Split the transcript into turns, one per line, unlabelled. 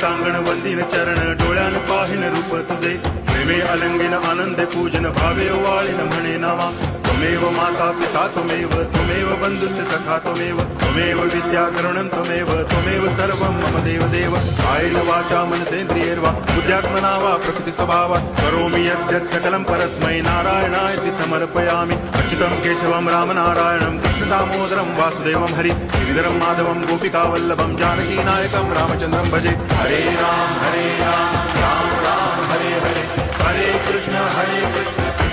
टांगण वंदीन चरण डोळ्यान पाहिन रूप तुझे प्रेमे अलंगिन आनंदे पूजन भावे वाळीन म्हणे नावा त्वमेव माता पिता त्वमेव बंधुश्च सखा त्वमेव विद्या करुणं त्वमेव सर्वं मम देव कायेन वाचा मनसेन्द्रियैर्वा बुद्ध्यात्मना वा प्रकृति स्वभावा करोमि यद्यत् सकलं परस्मै नारायणायति समर्पयामि अच्युतं केशवं रामनारायणं कृष्णदामोदरं वासुदेवं हरि गिरिधरं माधवं गोपिकावल्लभं जानकीनायकं रामचन्द्रं भजे हरे राम राम राम हरे हरे हरे कृष्ण